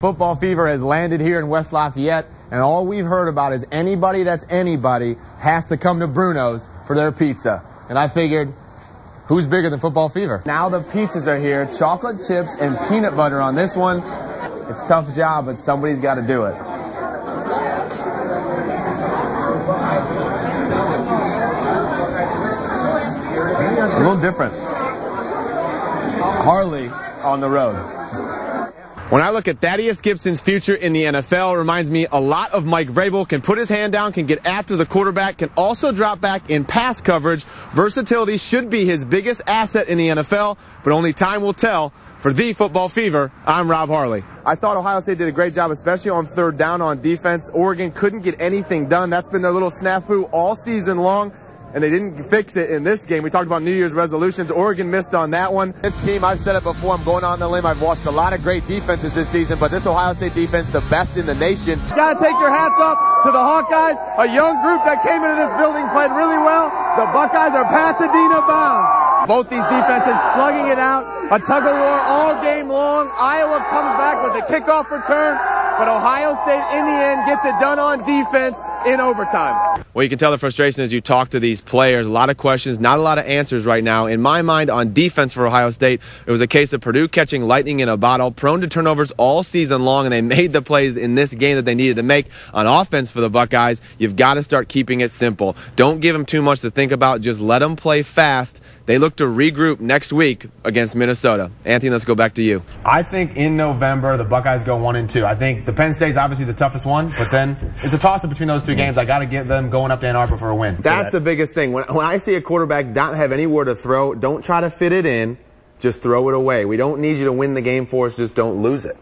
Football fever has landed here in West Lafayette, and all we've heard about is anybody that's anybody has to come to Bruno's for their pizza. And I figured, who's bigger than football fever? Now the pizzas are here, chocolate chips and peanut butter on this one. It's a tough job, but somebody's got to do it. A little different. Harley on the road. When I look at Thaddeus Gibson's future in the NFL, it reminds me a lot of Mike Vrabel. Can put his hand down, can get after the quarterback, can also drop back in pass coverage. Versatility should be his biggest asset in the NFL, but only time will tell. For the Football Fever, I'm Rob Harley. I thought Ohio State did a great job, especially on third down on defense. Oregon couldn't get anything done. That's been their little snafu all season long, and they didn't fix it in this game. We talked about New Year's resolutions. Oregon missed on that one. This team, I've said it before, I'm going on the limb. I've watched a lot of great defenses this season, but this Ohio State defense, the best in the nation. You got to take your hats up to the Hawkeyes, a young group that came into this building, played really well. The Buckeyes are Pasadena bound. Both these defenses slugging it out, a tug-of-war all game long. Iowa comes back with a kickoff return, but Ohio State, in the end, gets it done on defense in overtime. Well, you can tell the frustration as you talk to these players. A lot of questions, not a lot of answers right now. In my mind, on defense for Ohio State, it was a case of Purdue catching lightning in a bottle, prone to turnovers all season long, and they made the plays in this game that they needed to make. On offense for the Buckeyes, you've got to start keeping it simple. Don't give them too much to think about. Just let them play fast. They look to regroup next week against Minnesota. Anthony, let's go back to you. I think in November, the Buckeyes go 1-2. I think the Penn State's obviously the toughest one, but then it's a toss-up between those two games. I got to get them going up to Ann Arbor for a win. That's the biggest thing. When I see a quarterback not have anywhere to throw, don't try to fit it in. Just throw it away. We don't need you to win the game for us. Just don't lose it.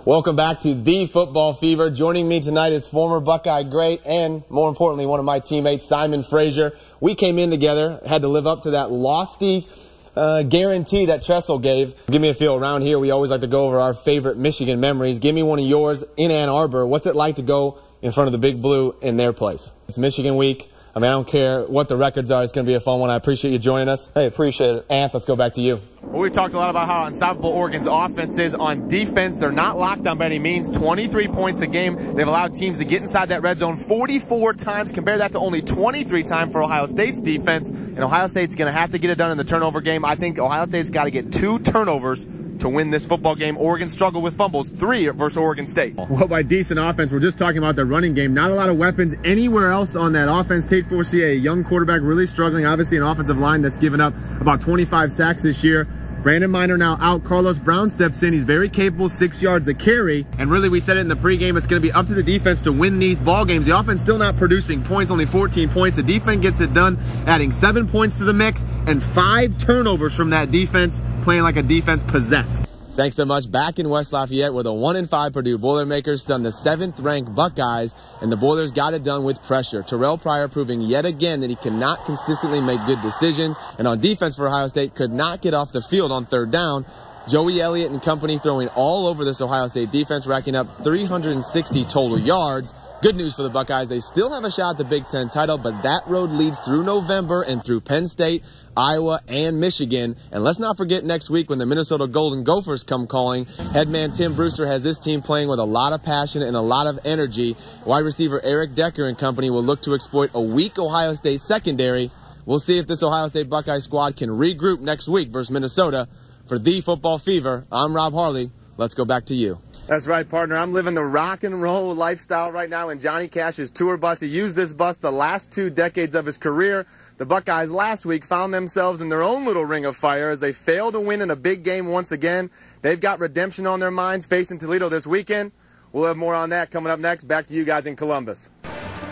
Welcome back to the Football Fever. Joining me tonight is former Buckeye great and, more importantly, one of my teammates, Simon Frazier. We came in together, had to live up to that lofty guarantee that Tressel gave. Give me a feel. Around here, we always like to go over our favorite Michigan memories. Give me one of yours in Ann Arbor. What's it like to go in front of the Big Blue in their place? It's Michigan week. I mean, I don't care what the records are. It's going to be a fun one. I appreciate you joining us. Hey, appreciate it. Anth, let's go back to you. Well, we talked a lot about how unstoppable Oregon's offense is on defense. They're not locked down by any means. 23 points a game. They've allowed teams to get inside that red zone 44 times. Compare that to only 23 times for Ohio State's defense. And Ohio State's going to have to get it done in the turnover game. I think Ohio State's got to get 2 turnovers to win this football game. Oregon struggled with fumbles, 3 versus Oregon State. Well, by decent offense, we're just talking about the running game. Not a lot of weapons anywhere else on that offense. Tate Forcier, a young quarterback, really struggling. Obviously, an offensive line that's given up about 25 sacks this year. Brandon Minor now out. Carlos Brown steps in. He's very capable, 6 yards a carry. And really, we said it in the pregame, it's going to be up to the defense to win these ball games. The offense still not producing points, only 14 points. The defense gets it done, adding 7 points to the mix and 5 turnovers from that defense, playing like a defense possessed. Thanks so much. Back in West Lafayette, where the 1-5 Purdue Boilermakers stunned the 7th-ranked Buckeyes, and the Boilers got it done with pressure. Terrell Pryor proving yet again that he cannot consistently make good decisions, and on defense for Ohio State, could not get off the field on third down. Joey Elliott and company throwing all over this Ohio State defense, racking up 360 total yards. Good news for the Buckeyes. They still have a shot at the Big Ten title, but that road leads through November and through Penn State, Iowa, and Michigan. And let's not forget next week when the Minnesota Golden Gophers come calling. Headman Tim Brewster has this team playing with a lot of passion and a lot of energy. Wide receiver Eric Decker and company will look to exploit a weak Ohio State secondary. We'll see if this Ohio State Buckeye squad can regroup next week versus Minnesota. For the Football Fever, I'm Rob Harley. Let's go back to you. That's right, partner. I'm living the rock and roll lifestyle right now in Johnny Cash's tour bus. He used this bus the last 2 decades of his career. The Buckeyes last week found themselves in their own little ring of fire as they failed to win in a big game once again. They've got redemption on their minds facing Toledo this weekend. We'll have more on that coming up next. Back to you guys in Columbus.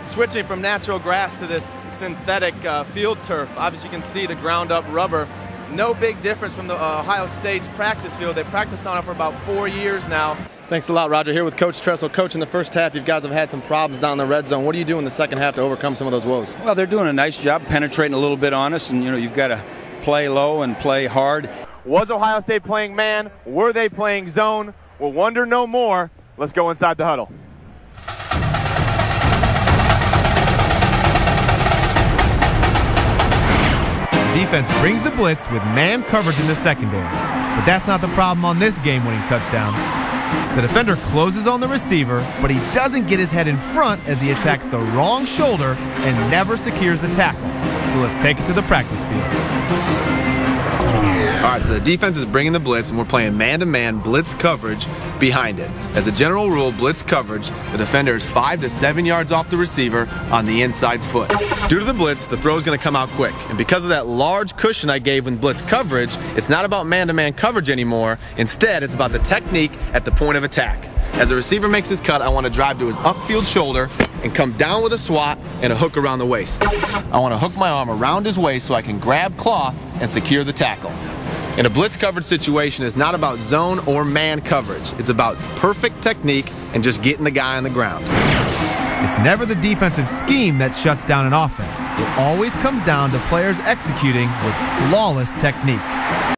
Switching from natural grass to this synthetic field turf. Obviously, you can see the ground-up rubber. No big difference from the Ohio State's practice field. They practiced on it for about 4 years now. Thanks a lot, Roger. Here with Coach Tressel. Coach, in the first half, you guys have had some problems down the red zone. What do you do in the second half to overcome some of those woes? Well, they're doing a nice job penetrating a little bit on us, and, you've got to play low and play hard. Was Ohio State playing man? Were they playing zone? We'll wonder no more. Let's go inside the huddle. Defense brings the blitz with man coverage in the secondary. But that's not the problem on this game-winning touchdown. The defender closes on the receiver, but he doesn't get his head in front as he attacks the wrong shoulder and never secures the tackle. So let's take it to the practice field. All right, so the defense is bringing the blitz, and we're playing man-to-man blitz coverage behind it. As a general rule, blitz coverage, the defender is 5 to 7 yards off the receiver on the inside foot. Due to the blitz, the throw is going to come out quick. And because of that large cushion I gave in blitz coverage, it's not about man-to-man coverage anymore. Instead, it's about the technique at the point of attack. As the receiver makes his cut, I want to drive to his upfield shoulder and come down with a swat and a hook around the waist. I want to hook my arm around his waist so I can grab cloth and secure the tackle. In a blitz coverage situation, it's not about zone or man coverage. It's about perfect technique and just getting the guy on the ground. It's never the defensive scheme that shuts down an offense. It always comes down to players executing with flawless technique.